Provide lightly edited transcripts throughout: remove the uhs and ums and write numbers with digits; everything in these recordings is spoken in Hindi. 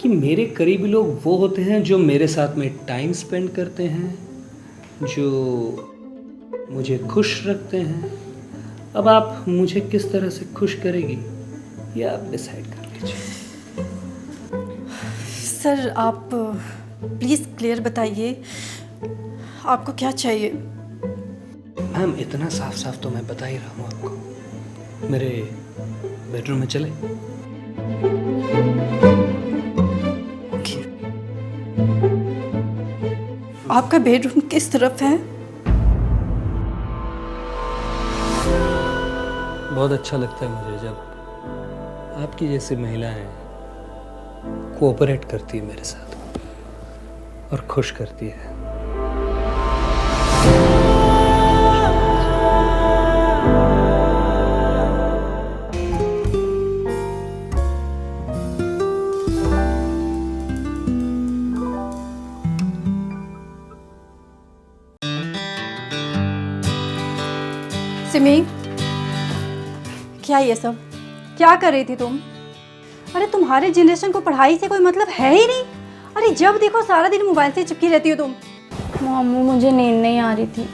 कि मेरे करीबी लोग वो होते हैं जो मेरे साथ में टाइम स्पेंड करते हैं, जो मुझे खुश रखते हैं। अब आप मुझे किस तरह से खुश करेगी ये आप डिसाइड कर लीजिए। सर आप प्लीज़ क्लियर बताइए आपको क्या चाहिए। मैम इतना साफ साफ तो मैं बता ही रहा हूँ आपको। मेरे बेडरूम में चले? आपका बेडरूम किस तरफ है? बहुत अच्छा लगता है मुझे जब आपकी जैसी महिलाएं कोऑपरेट करती है मेरे साथ और खुश करती है। सिमी, क्या ये सब क्या कर रही थी तुम? अरे तुम्हारे जनरेशन को पढ़ाई से कोई मतलब है ही नहीं। अरे जब देखो सारा दिन मोबाइल से चिपकी रहती हो तुम। मम्मू मुझे नींद नहीं आ रही थी।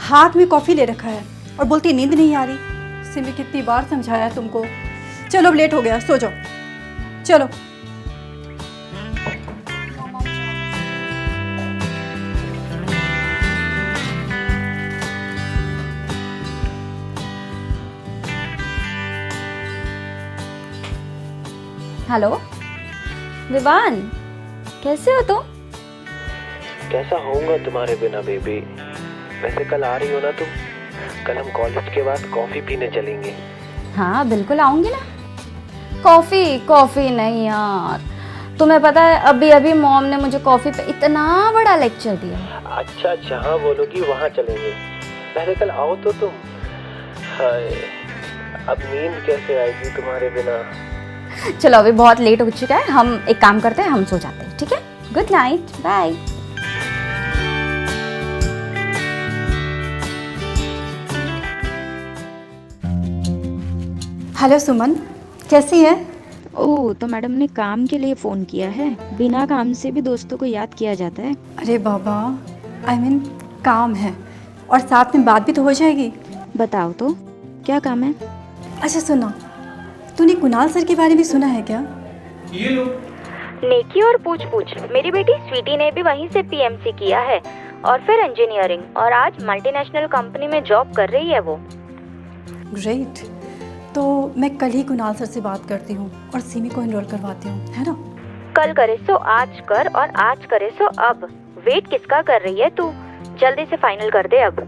हाथ में कॉफ़ी ले रखा है और बोलती नींद नहीं आ रही। सिमी कितनी बार समझाया है तुमको। चलो अब लेट हो गया, सो जाओ। चलो हेलो विवान, कैसे हो तुम? कैसा होऊंगा तुम्हारे बिना बेबी। वैसे कल आ रही हो ना तुम? कल हम कॉलेज के बाद कॉफी पीने चलेंगे। हाँ बिल्कुल आऊंगी ना। कॉफी नहीं यार, तुम्हें पता है अभी अभी मॉम ने मुझे कॉफी पे इतना बड़ा लेक्चर दिया। अच्छा जहाँ बोलोगी वहाँ चलेंगे। पहले कल आओ तो तुम। हाय अब नींद कैसे आएगी तुम्हारे बिना। चलो अभी बहुत लेट हो चुका है, हम एक काम करते हैं, हम सो जाते हैं, ठीक है? Good night, bye. Hello Suman, कैसी है? ओह, तो मैडम ने काम के लिए फ़ोन किया है। बिना काम से भी दोस्तों को याद किया जाता है। अरे बाबा, I mean, काम है और साथ में बात भी तो हो जाएगी। बताओ तो क्या काम है? अच्छा सुना, तूने कुणाल सर के बारे में सुना है क्या? ये लो। नेकी और पूछ पूछ, मेरी बेटी स्वीटी ने भी वहीं से पीएमसी किया है और फिर इंजीनियरिंग, और आज मल्टीनेशनल कंपनी में जॉब कर रही है वो। ग्रेट। तो मैं कल ही कुणाल सर से बात करती हूँ और सिमी को एनरोल करवाती हूँ, है ना? कल करे सो आज कर और आज करे सो अब। वेट किसका कर रही है तू? जल्दी से फाइनल कर दे अब।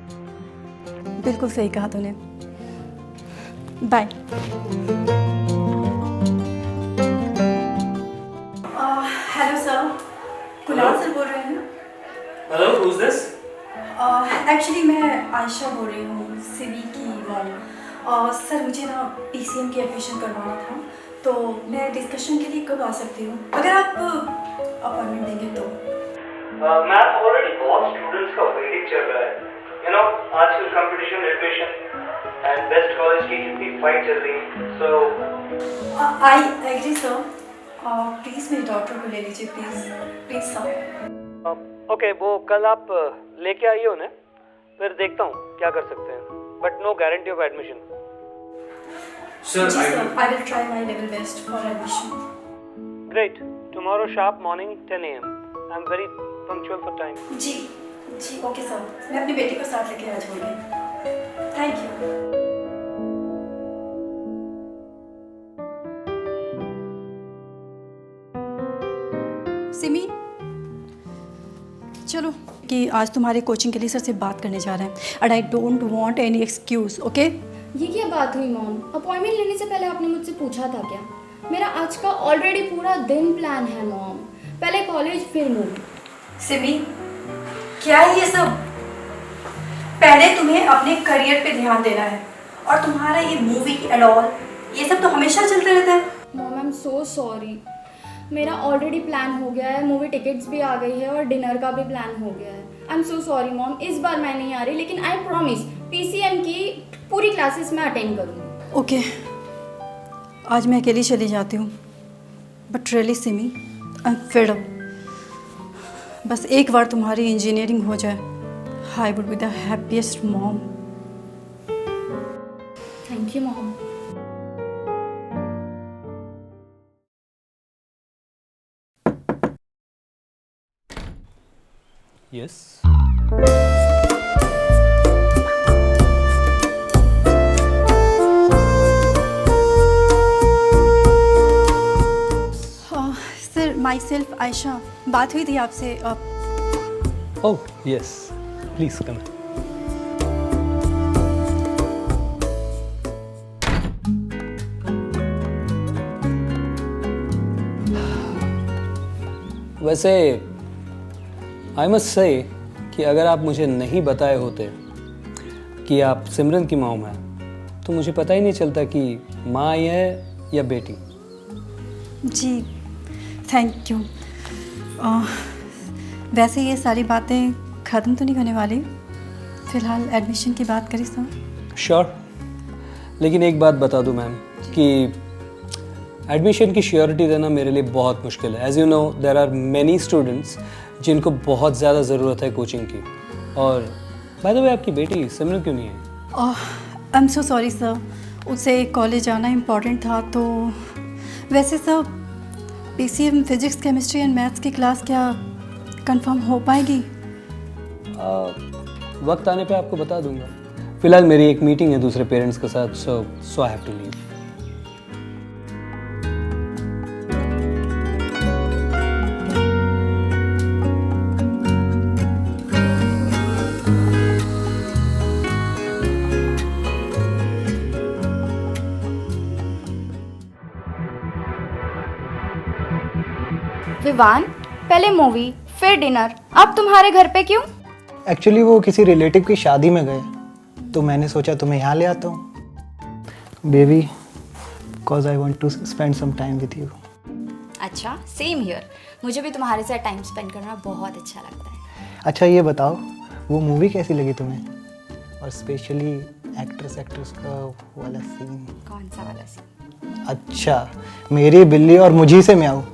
बिल्कुल सही कहा तूने। Bye. Hello sir, Kunal sir बोल रहे हैं? Hello, who's this? एक्चुअली मैं आयशा बोल रही हूँ, सिमी की मॉम। सर मुझे ना पीसीएम की एडमिशन करवाना था, तो मैं डिस्कशन के लिए कब आ सकती हूँ, अगर आप अपॉइंटमेंट देंगे तो? मैम ऑलरेडी बहुत स्टूडेंट्स का वेटिंग चल रहा है। आजकल competition admission and best college की कितनी फाइट चल रही है। सो आई एग्री सर। प्लीज़ मेरी डॉक्टर को ले लीजिए, प्लीज़ सर। ओके, वो कल आप लेके आइए उन्हें, फिर देखता हूँ क्या कर सकते हैं, but no guarantee of admission. जी sir, I will try my level best for admission. Great. Tomorrow sharp morning 10 AM। I am very punctual for time. जी ओके सर, मैं अपनी बेटी को साथ लेके आ जाऊँगी। Thank you. सिमी, चलो कि आज तुम्हारे कोचिंग के लिए सर से बात करने जा रहे हैं, and I don't want any excuse, okay? ये क्या बात हुई मॉम? अपॉइंटमेंट लेने से पहले आपने मुझसे पूछा था क्या? मेरा आज का ऑलरेडी पूरा दिन प्लान है मॉम। पहले कॉलेज फिर मूवी। सिमी, क्या है ये सब? पहले तुम्हें अपने करियर पे ध्यान देना है, और तुम्हारा ये मूवी एंड ऑल ये सब तो हमेशा चलते रहता है। Mom I am so sorry. मेरा ऑलरेडी प्लान हो गया है, मूवी टिकट्स भी आ गई है और डिनर का भी प्लान हो गया है। I am so sorry mom, इस बार मैं नहीं आ रही, लेकिन आई प्रॉमिस पीसीएम की पूरी क्लासेस मैं अटेंड करूँगी। ओके, आज मैं अकेली चली जाती हूँ। But really Simi I am fed up. बस एक बार तुम्हारी इंजीनियरिंग हो जाए, I would be the happiest mom. Thank you mom. Yes. Sir my self Ayesha, बात हुई थी आपसे। Oh yes, please come. वैसे आई मस्ट से कि अगर आप मुझे नहीं बताए होते कि आप सिमरन की मॉम हैं तो मुझे पता ही नहीं चलता कि माँ आई है या बेटी। जी थैंक यू। वैसे ये सारी बातें ख़त्म तो नहीं होने वाली, फ़िलहाल एडमिशन की बात करें सर। श्योर, लेकिन एक बात बता दूं मैम कि एडमिशन की श्योरिटी देना मेरे लिए बहुत मुश्किल है। As you know there are many students जिनको बहुत ज़्यादा ज़रूरत है कोचिंग की। और बाय द वे आपकी बेटी सिमरन क्यों नहीं है? I am so sorry sir, उसे कॉलेज आना इम्पॉर्टेंट था। तो वैसे sir PCM physics chemistry and maths की क्लास क्या कंफर्म हो पाएगी? वक्त आने पे आपको बता दूंगा। फिलहाल मेरी एक मीटिंग है दूसरे पेरेंट्स के साथ, so I have to leave. Vivaan, पहले मूवी फिर डिनर, अब तुम्हारे घर पे क्यों? एक्चुअली वो किसी रिलेटिव की शादी में गए तो मैंने सोचा तुम्हें यहाँ ले आता हूँ baby, because I want to spend some time with you. अच्छा, सेम हियर, मुझे भी तुम्हारे साथ टाइम स्पेंड करना बहुत अच्छा लगता है। अच्छा ये बताओ वो मूवी कैसी लगी तुम्हें, और स्पेशली एक्ट्रेस का वाला सीन? कौन सा वाला सीन? अच्छा, मेरी बिल्ली और मुझी से मैं आऊँ,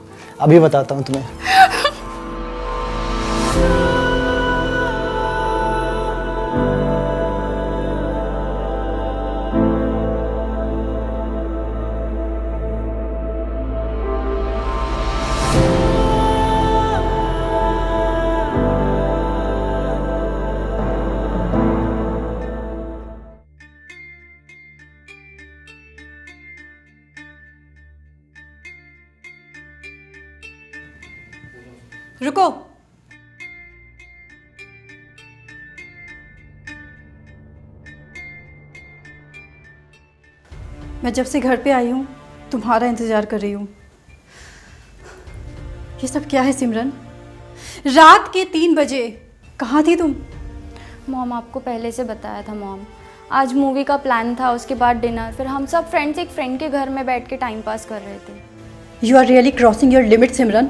अभी बताता हूँ तुम्हें। रुको, मैं जब से घर पे आई हूँ तुम्हारा इंतज़ार कर रही हूँ। ये सब क्या है सिमरन? रात के 3 बजे कहाँ थी तुम? मॉम, आपको पहले से बताया था मॉम, आज मूवी का प्लान था, उसके बाद डिनर, फिर हम सब फ्रेंड्स एक फ्रेंड के घर में बैठ के टाइम पास कर रहे थे। You are really crossing your limit Simran.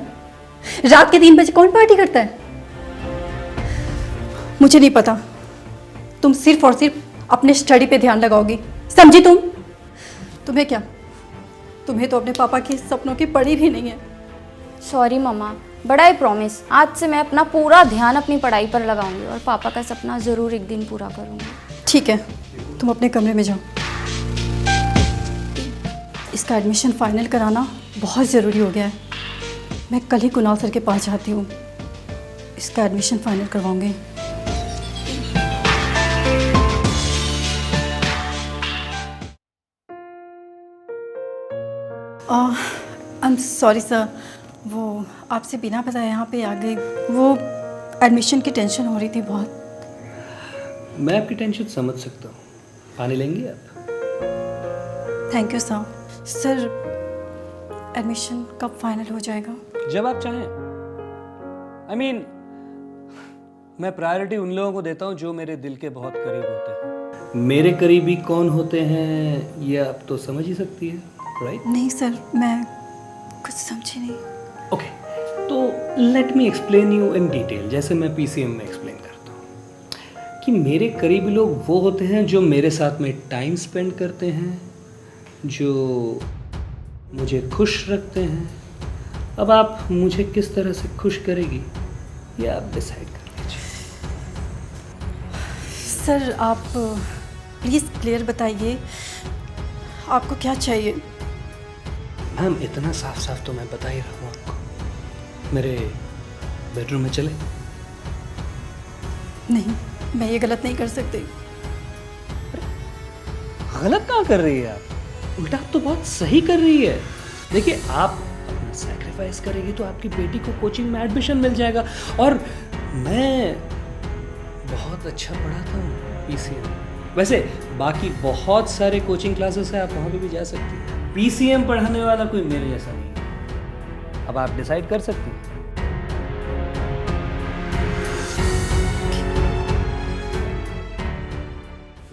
रात के 3 बजे कौन पार्टी करता है? मुझे नहीं पता, तुम सिर्फ और सिर्फ अपने स्टडी पे ध्यान लगाओगी, समझी तुम? तुम्हें क्या, तुम्हें तो अपने पापा के सपनों की पड़ी भी नहीं है। Sorry mama, but I promise आज से मैं अपना पूरा ध्यान अपनी पढ़ाई पर लगाऊंगी और पापा का सपना ज़रूर एक दिन पूरा करूंगी। ठीक है, तुम अपने कमरे में जाओ। इसका एडमिशन फाइनल कराना बहुत ज़रूरी हो गया है। मैं कल ही कुणाल सर के पास जाती हूँ, इसका एडमिशन फाइनल करवाऊंगी। आई एम सॉरी सर, वो आपसे बिना बताए यहाँ पे आ गई। वो एडमिशन की टेंशन हो रही थी बहुत। मैं आपकी टेंशन समझ सकता हूँ। पानी लेंगे आप? Thank you sir. Sir admission कब फाइनल हो जाएगा? जब आप चाहें। I mean, मैं प्रायोरिटी उन लोगों को देता हूँ जो मेरे दिल के बहुत करीब होते हैं। मेरे करीबी कौन होते हैं ये आप तो समझ ही सकती है, राइट? नहीं सर, मैं कुछ समझी नहीं। ओके, तो let me explain you in detail, जैसे मैं PCM में एक्सप्लेन करता हूँ कि मेरे करीबी लोग वो होते हैं जो मेरे साथ में टाइम स्पेंड करते हैं, जो मुझे खुश रखते हैं, अब आप मुझे किस तरह से खुश करेगी ये आप डिसाइड कर लीजिए। सर आप प्लीज़ क्लियर बताइए आपको क्या चाहिए। मैम इतना साफ साफ तो मैं बता ही रहा हूँ आपको। मेरे बेडरूम में चले? नहीं, मैं ये गलत नहीं कर सकती। गलत कहाँ कर रही है आप? उल्टा आप तो बहुत सही कर रही है। देखिए आप अपना सैक्रिफाइस करेगी तो आपकी बेटी को कोचिंग में एडमिशन मिल जाएगा। और मैं बहुत अच्छा पढ़ाता हूँ पीसीएम। वैसे बाकी बहुत सारे कोचिंग क्लासेस हैं, आप वहाँ पे भी जा सकती हैं। पीसीएम पढ़ाने वाला कोई मेरे जैसा नहीं है। अब आप डिसाइड कर सकती हैं।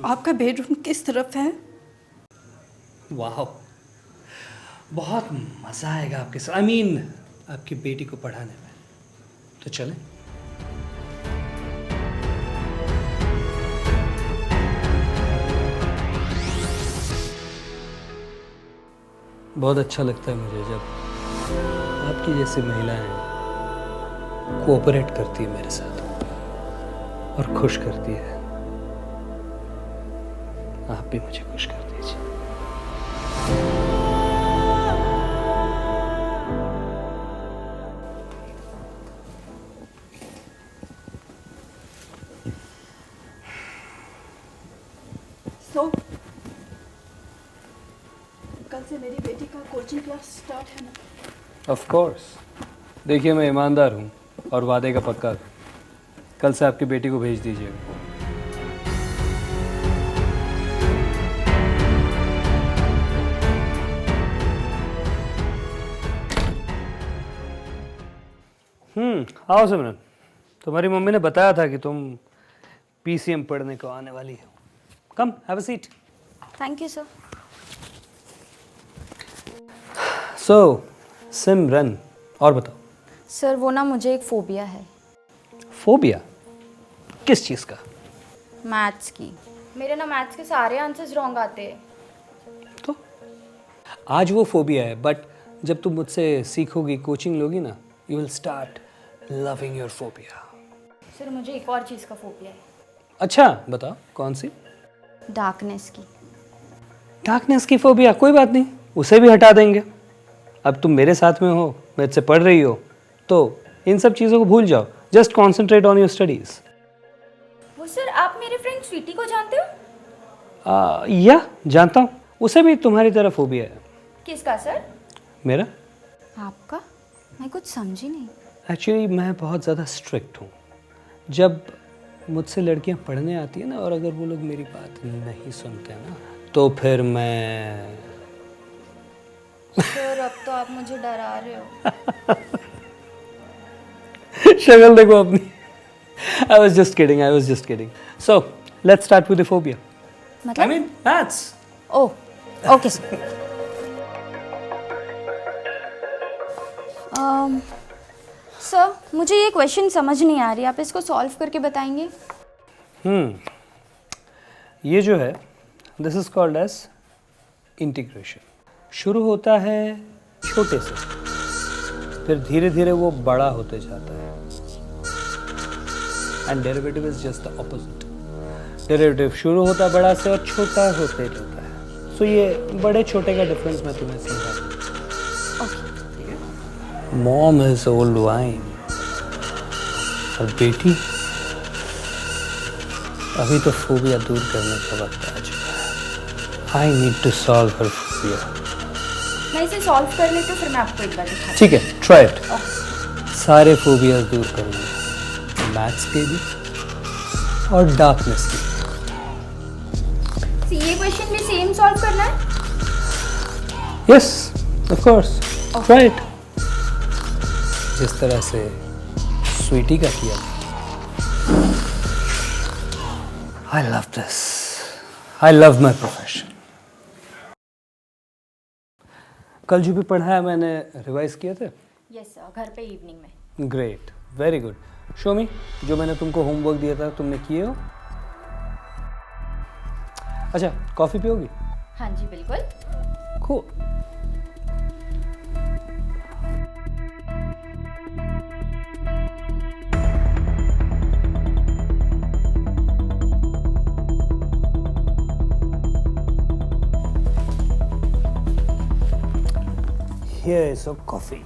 आपका बेडरूम किस तरफ है? वाह, बहुत मज़ा आएगा आपके साथ। I mean, आपकी बेटी को पढ़ाने में। तो चलें? बहुत अच्छा लगता है मुझे जब आपकी जैसी महिलाएं कोऑपरेट करती है मेरे साथ और खुश करती है। आप भी मुझे खुश कर दीजिए। सो कल से मेरी बेटी का कोचिंग क्लास स्टार्ट है ना? Of course. देखिए मैं ईमानदार हूँ और वादे का पक्का हूँ। कल से आपकी बेटी को भेज दीजिएगा। आओ सिमरन, तुम्हारी मम्मी ने बताया था कि तुम पीसीएम पढ़ने को आने वाली हो। Come have a seat. Thank you sir. So Simran, और बताओ। सर वो ना मुझे एक फोबिया है। फोबिया? किस चीज़ का? मैथ्स की। मेरे ना मैथ्स के सारे आंसर्स रॉन्ग आते हैं। तो आज वो फोबिया है, बट जब तुम मुझसे सीखोगी, कोचिंग लोगी ना, you will start loving your phobia. Sir मुझे एक और चीज़ का फोबिया है। अच्छा बताओ, कौन सी? डार्कनेस की। डार्कनेस की फोबिया? कोई बात नहीं, उसे भी हटा देंगे। अब तुम मेरे साथ में हो, मुझसे पढ़ रही हो, तो इन सब चीज़ों को भूल जाओ। Just concentrate on your studies. वो सर आप मेरे फ्रेंड स्वीटी को जानते हो? या जानता हूँ, उसे भी तुम्हारी तरह फोबिया है। किसका सर? मेरा? आपका? मैं कुछ समझी नहीं। एक्चुअली मैं बहुत ज़्यादा स्ट्रिक्ट हूँ। जब मुझसे लड़कियाँ पढ़ने आती हैं ना, और अगर वो लोग मेरी बात नहीं सुनते ना, तो फिर मैं सर अब तो आप मुझे डरा रहे हो। शक्ल देखो अपनी। I was just kidding. So let's start with the phobia. मतलब? I mean maths. Oh okay sir. Sir मुझे ये क्वेश्चन समझ नहीं आ रही, आप इसको सॉल्व करके बताएंगे? ये जो है, this is called as integration. शुरू होता है छोटे से, फिर धीरे धीरे वो बड़ा होते जाता है। And derivative is just the opposite. Derivative शुरू होता है बड़ा से और छोटा होते रहता है। सो ये बड़े छोटे का डिफरेंस मैं तुम्हें समझा दूँ। मॉम इज ओल्ड वाइन, और बेटी अभी तो फोबिया दूर करने का वक्त आ चुका है। I need to solve her phobia. मैं इसे सॉल्व कर लेती हूँ, फिर मैं आपको एक बार दिखाती ठीक है, ट्राई इट। सारे फोबियाज दूर करूँगा, मैथ्स के भी और डार्कनेस के। हूँ। ये क्वेश्चन भी सेम सॉल्व करना है? Yes of course, try it. जिस तरह से स्वीटी का किया। I love this, I love my profession. कल जो भी पढ़ाया मैंने रिवाइज किए थे? यस सर, घर पे इवनिंग में। Great, very good. शो मी, जो मैंने तुमको होमवर्क दिया था तुमने किए हो? अच्छा, कॉफ़ी पियोगी? हाँ जी बिल्कुल। Cool. here is your coffee.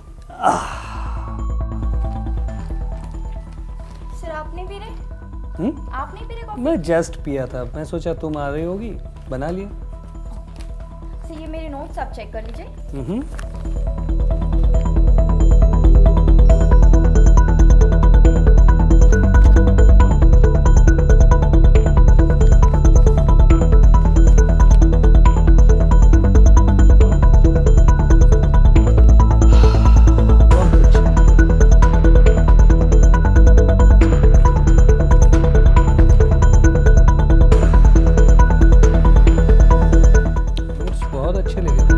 Sir आप नहीं पी रहे? आप नहीं पी रहे कॉफी? मैं जस्ट पिया था, मैं सोचा तुम आ रही होगी, बना लिया। सर ये मेरे नोट्स आप चेक कर लीजिए। बहुत अच्छे लगे थे।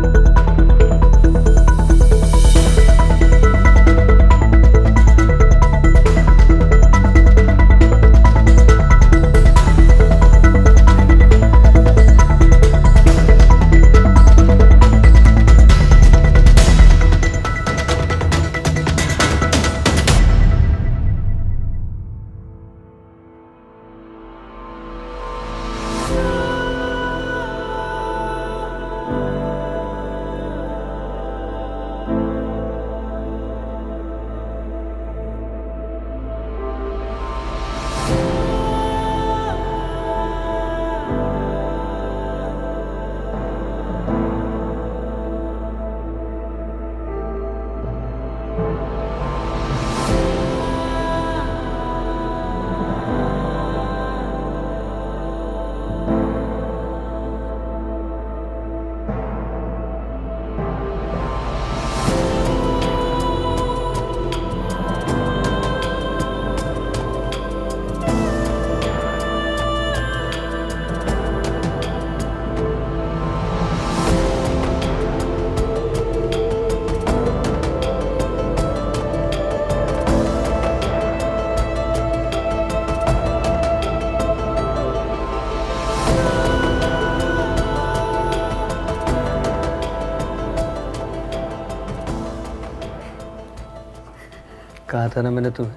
कहा था ना मैंने तुम्हें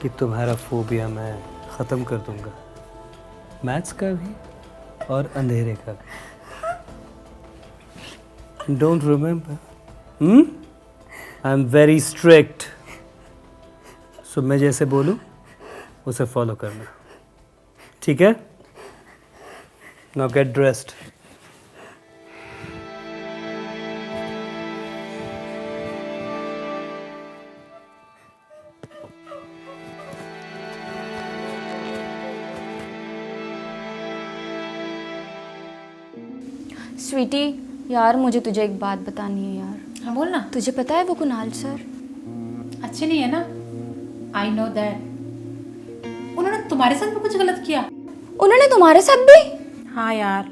कि तुम्हारा फोबिया मैं ख़त्म कर दूंगा, मैथ्स का भी और अंधेरे का भी। Don't remember? I am very strict, so मैं जैसे बोलूँ उसे फॉलो करना, ठीक है? Now get dressed. स्वीटी यार मुझे तुझे एक बात बतानी है यार। हाँ बोल ना। तुझे पता है वो कुणाल सर अच्छे नहीं है ना? I know that. उन्होंने तुम्हारे साथ भी कुछ गलत किया? उन्होंने तुम्हारे साथ भी? हाँ यार,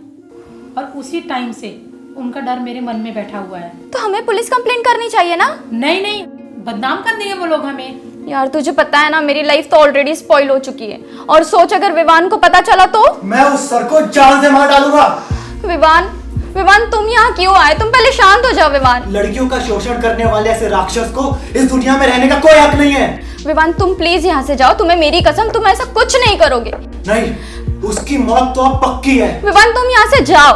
और उसी टाइम से उनका डर मेरे मन में बैठा हुआ है। तो हमें पुलिस कंप्लेंट करनी चाहिए ना? नहीं नहीं, बदनाम कर देंगे वो लोग हमें। यार तुझे पता है ना मेरी लाइफ तो ऑलरेडी स्पॉइल हो चुकी है, और सोच अगर विवान को पता चला तो? मैं उस सर को जान से मार डालूंगा। विवान तुम यहाँ क्यों आए? तुम पहले शांत हो जाओ विवान। लड़कियों का शोषण करने वाले ऐसे राक्षस को इस दुनिया में रहने का कोई हक नहीं है। विवान तुम प्लीज यहाँ से जाओ, तुम्हें मेरी कसम तुम ऐसा कुछ नहीं करोगे। नहीं, उसकी मौत तो अब पक्की है। विवान तुम यहाँ से जाओ।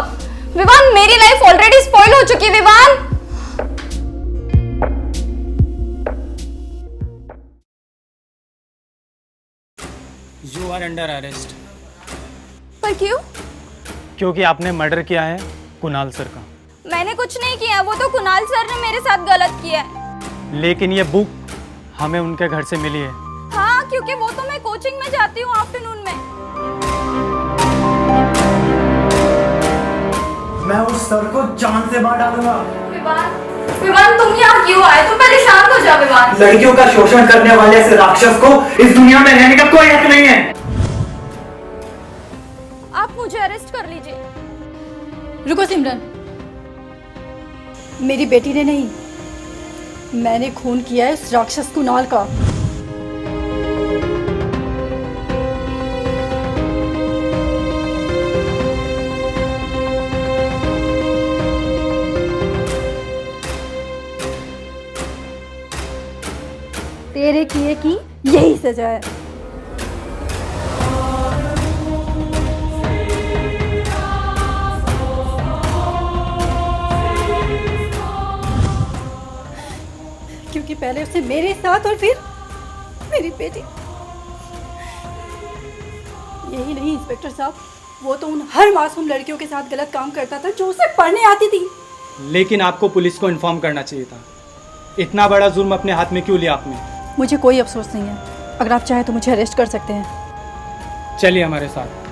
विवान मेरी लाइफ ऑलरेडी स्पॉइल हो चुकी है Vivaan. You are under arrest. पर क्यों? क्योंकि आपने मर्डर किया है कुणाल सर का। मैंने कुछ नहीं किया, वो तो कुणाल सर ने मेरे साथ गलत किया है। लेकिन ये बुक हमें उनके घर से मिली है। हाँ, क्योंकि वो तो मैं कोचिंग में जाती हूँ आफ्टरनून में। मैं उस सर को जान से मार डालूंगा। विवान तुम यहाँ क्यों आए? तुम पहले शांत हो जाओ विवान। लड़कियों का शोषण करने वाले ऐसे राक्षस को इस दुनिया में रहने का कोई हक नहीं है। आप मुझे अरेस्ट कर लीजिए। रुको सिमरन, मेरी बेटी ने नहीं, मैंने खून किया है उस राक्षस कुणाल का। तेरे किए की यही सजा है। क्योंकि पहले उसने मेरे साथ और फिर मेरी बेटी। यही नहीं इंस्पेक्टर साहब, वो तो उन हर मासूम लड़कियों के साथ गलत काम करता था जो उसे पढ़ने आती थी। लेकिन आपको पुलिस को इन्फॉर्म करना चाहिए था। इतना बड़ा जुर्म अपने हाथ में क्यों लिया आपने? मुझे कोई अफसोस नहीं है। अगर आप चाहें तो मुझे अरेस्ट कर सकते हैं। चलिए हमारे साथ।